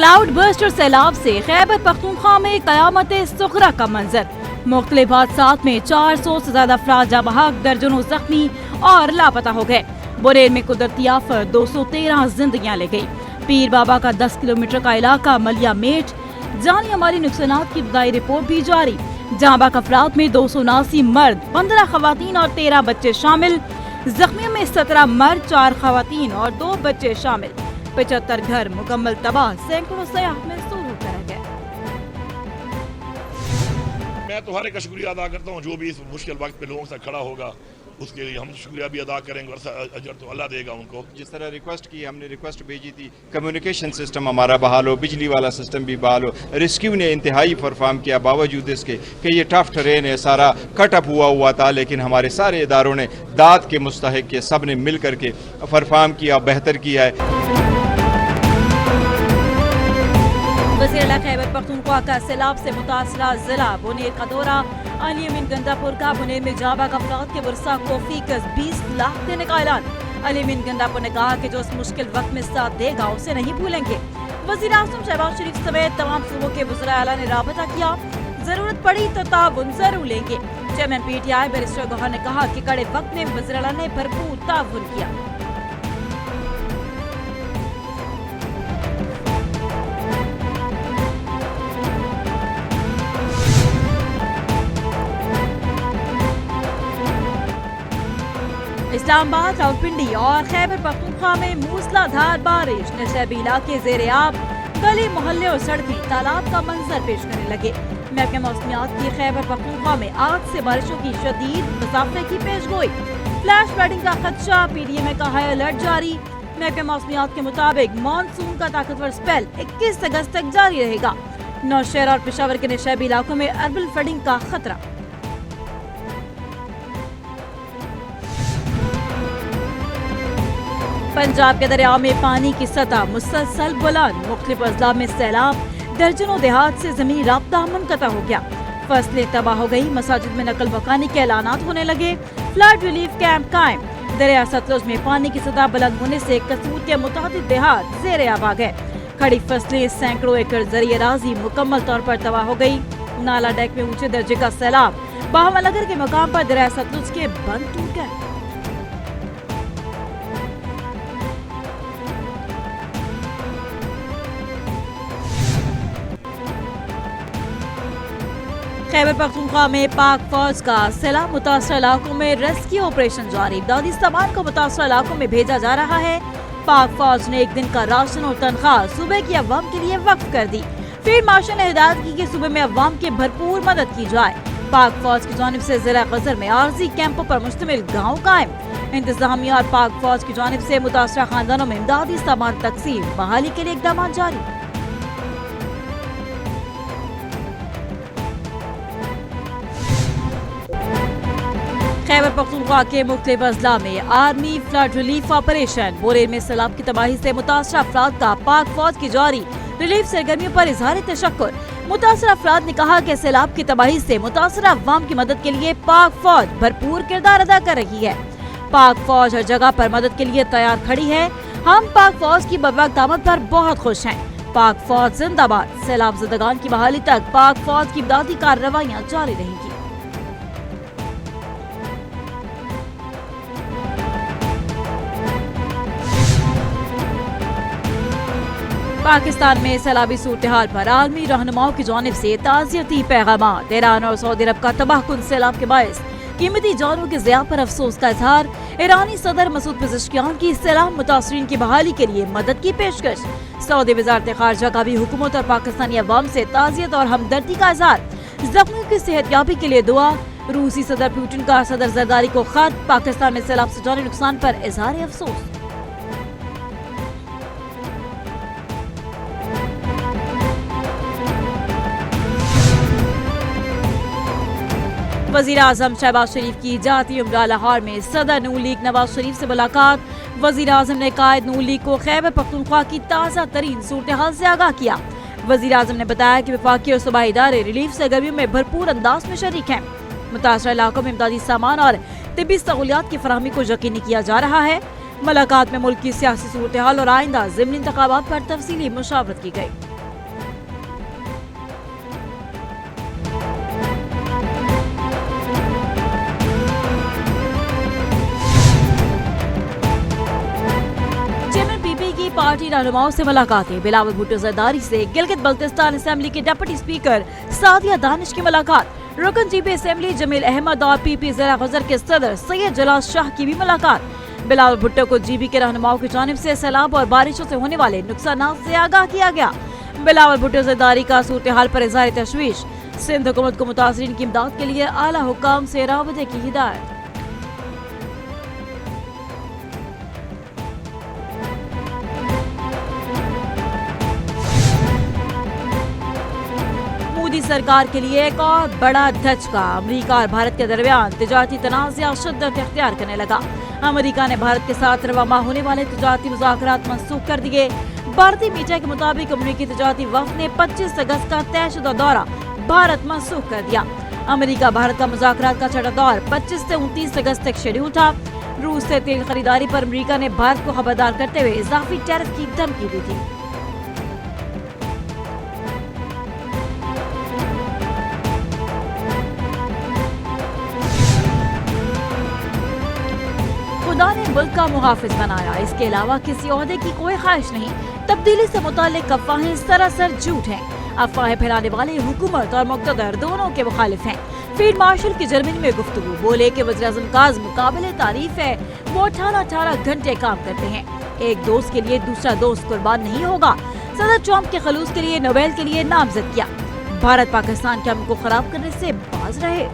Cloud burst اور سیلاب سے خیبر پختونخوا میں قیامت صغریٰ کا منظر. مختلف حادثات میں 400 سے زیادہ افراد جاں بحق، درجنوں زخمی اور لاپتہ ہو گئے. بریل میں قدرتی آفت 213 زندگیاں لے گئی. پیر بابا کا 10 کلومیٹر کا علاقہ ملیا میٹ. جانی ہماری نقصانات کی ابتدائی رپورٹ بھی جاری. جاں بحق افراد میں 279 مرد، 15 خواتین اور 13 بچے شامل. زخمیوں میں 17 مرد، 4 خواتین اور 2 بچے شامل. 75 گھر مکمل تباہ، سینکڑوں سیاح محصور ہو کر رہ گئے. میں تو ہر ایک کا شکریہ ادا کرتا ہوں جو بھی اس مشکل وقت پہ لوگوں سے کھڑا ہوگا، اس کے لیے ہم شکریہ بھی ادا کریں گے اور اجر تو اللہ دے گا ان کو. جس طرح ریکویسٹ کی، ہم نے ریکویسٹ بھیجی تھی کمیونیکیشن سسٹم ہمارا بحال ہو، بجلی والا سسٹم بھی بحال ہو. ریسکیو نے انتہائی پرفارم کیا باوجود اس کے کہ یہ ٹف ٹرین ہے، سارا کٹ اپ ہوا تھا، لیکن ہمارے سارے اداروں نے داد کے مستحق کے سب نے مل کر کے پرفارم کیا، بہتر کیا ہے. وزیر اعلیٰ خیبر پختونخوا کا سیلاب سے متاثرہ ضلع بنیر کا دورہ. علی امین گندا پور کا بنیر میں جاں بحق افراد کے ورثاء کو فی کس 20 لاکھ دینے کا اعلان. علی امین گندا پور نے کہا کہ جو اس مشکل وقت میں ساتھ دے گا اسے نہیں بھولیں گے. وزیر اعظم شہباز شریف سمیت تمام صوبوں کے وزراء اعلیٰ نے رابطہ کیا. ضرورت پڑی تو تعاون ضرور لیں گے. Chairman P T I barrister Gohar نے کہا کہ کڑے وقت میں وزیر اعلیٰ نے بھرپور تعاون کیا. اسلام آباد، راولپنڈی اور خیبر پختونخوا میں موسلا دھار بارش. نشیبی علاقے زیر آب، گلی محلے اور سڑکیں تالاب کا منظر پیش کرنے لگے. محکمہ موسمیات کی خیبر پختونخوا میں آج سے بارشوں کی شدید اضافے کی پیش گوئی. فلیش فلڈنگ کا خدشہ، پی ڈی ایم اے کا ہائی الرٹ جاری. محکمہ موسمیات کے مطابق مانسون کا طاقتور سپیل 21 اگست تک جاری رہے گا. نوشہر اور پشاور کے نشیبی علاقوں میں اربل فلڈنگ کا خطرہ. پنجاب کے دریاؤں میں پانی کی سطح مسلسل بلند. مختلف اضلاع میں سیلاب، درجنوں دیہات سے زمینی رابطہ منقطع ہو گیا. فصلیں تباہ ہو گئی. مساجد میں نقل مکانی کے اعلانات ہونے لگے. فلڈ ریلیف کیمپ قائم. دریا ستلج میں پانی کی سطح بلند ہونے سے قصور کے متعدد دیہات زیر آب آ گئے. کھڑی فصلیں، سینکڑوں ایکڑ زرعی اراضی مکمل طور پر تباہ ہو گئی. نالا ڈیک میں اونچے درجے کا سیلاب. باہمہ نگر کے مقام پر دریا ستلج کے بند ٹوٹ گئے. خیبر پختونخوا میں پاک فوج کا سیلاب متاثرہ علاقوں میں ریسکیو آپریشن جاری. امدادی سامان کو متاثرہ علاقوں میں بھیجا جا رہا ہے. پاک فوج نے ایک دن کا راشن اور تنخواہ صوبے کی عوام کے لیے وقف کر دی. فیلڈ مارشل نے ہدایت کی کہ صوبے میں عوام کی بھرپور مدد کی جائے. پاک فوج کی جانب سے ضلع غزر میں عارضی کیمپوں پر مشتمل گاؤں قائم. انتظامیہ اور پاک فوج کی جانب سے متاثرہ خاندانوں میں امدادی سامان تقسیم، بحالی کے لیے اقدامات جاری. خیبر پختونخوا کے مختلف اضلاع میں آرمی فلڈ ریلیف آپریشن. بوریل میں سیلاب کی تباہی سے متاثرہ افراد کا پاک فوج کی جاری ریلیف سرگرمیوں پر اظہار تشکر. متاثرہ افراد نے کہا کہ سیلاب کی تباہی سے متاثرہ عوام کی مدد کے لیے پاک فوج بھرپور کردار ادا کر رہی ہے. پاک فوج ہر جگہ پر مدد کے لیے تیار کھڑی ہے. ہم پاک فوج کی بروقت آمد پر بہت خوش ہیں. پاک فوج زندہ باد. سیلاب زدگان کی بحالی تک پاک فوج کی امدادی کارروائیاں جاری رہیں گی. پاکستان میں سیلابی صورتحال پر عالمی رہنماؤں کی جانب سے تعزیتی پیغامات. ایران اور سعودی عرب کا تباہ کن سیلاب کے باعث قیمتی جانوں کے ضیاع پر افسوس کا اظہار. ایرانی صدر مسعود پزشکیان کی سیلاب متاثرین کی بحالی کے لیے مدد کی پیشکش. سعودی وزارت خارجہ کا بھی حکومت اور پاکستانی عوام سے تعزیت اور ہمدردی کا اظہار. زخمیوں کی صحت یابی کے لیے دعا. روسی صدر پوٹن کا صدر زرداری کو خط. پاکستان میں سیلاب سے جانی نقصان پر اظہار افسوس. وزیر اعظم شہباز شریف کی جاتی عمرہ لاہور میں صدر نون لیگ نواز شریف سے ملاقات. وزیر اعظم نے قائد نون لیگ کو خیبر پختونخوا کی تازہ ترین صورتحال سے آگاہ کیا. وزیر اعظم نے بتایا کہ وفاقی اور صوبائی ادارے ریلیف سرگرمیوں میں بھرپور انداز میں شریک ہیں. متاثرہ علاقوں میں امدادی سامان اور طبی سہولیات کی فراہمی کو یقینی کیا جا رہا ہے. ملاقات میں ملک کی سیاسی صورتحال اور آئندہ ضمنی انتخابات پر تفصیلی مشاورت کی گئی. پارٹی رہنماؤں سے ملاقاتیں، بلاول بھٹو زرداری سے گلگت بلتستان اسمبلی کے ڈپٹی اسپیکر سعدیہ دانش کی ملاقات، رکن جی بی اسمبلی جمیل احمد اور پی پی ضلع غزر کے صدر سید جلال شاہ کی بھی ملاقات۔ بلاول بھٹو کو جی بی کے رہنماؤں کی جانب سے سیلاب اور بارشوں سے ہونے والے نقصانات سے آگاہ کیا گیا۔ بلاول بھٹو زرداری کا صورتحال پر اظہار تشویش، سندھ حکومت کو متاثرین کی امداد کے لیے اعلیٰ حکام سے رابطے کی ہدایت۔ مودی سرکار کے لیے ایک اور بڑا دھچکا، امریکہ اور بھارت کے درمیان تجارتی تنازع شدت اختیار کرنے لگا۔ امریکہ نے بھارت کے ساتھ رواں ماہ ہونے والے تجارتی مذاکرات منسوخ کر دیے۔ بھارتی میڈیا کے مطابق امریکی تجارتی وفد نے 25 اگست کا طے شدہ دورہ بھارت منسوخ کر دیا۔ امریکہ بھارت کا مذاکرات کا چھٹا دور 25 سے 29 اگست تک شیڈول تھا۔ روس سے تیل خریداری پر امریکہ نے بھارت کو خبردار کرتے ہوئے اضافی ٹیرف کی دھمکی دی تھی۔ خدا نے ملک کا محافظ بنایا، اس کے علاوہ کسی عہدے کی کوئی خواہش نہیں۔ تبدیلی سے متعلق افواہیں سراسر جھوٹ ہیں۔ افواہیں پھیلانے والے حکومت اور مقتدر دونوں کے مخالف ہیں۔ فیلڈ مارشل کی جرمنی میں گفتگو، بولے کہ وزیراعظم کاظم قابل تعریف ہے، وہ 18 گھنٹے کام کرتے ہیں۔ ایک دوست کے لیے دوسرا دوست قربان نہیں ہوگا۔ صدر ٹرمپ کے خلوص کے لیے نوبیل کے لیے نامزد کیا۔ بھارت پاکستان کے امن کو خراب کرنے سے باز رہے۔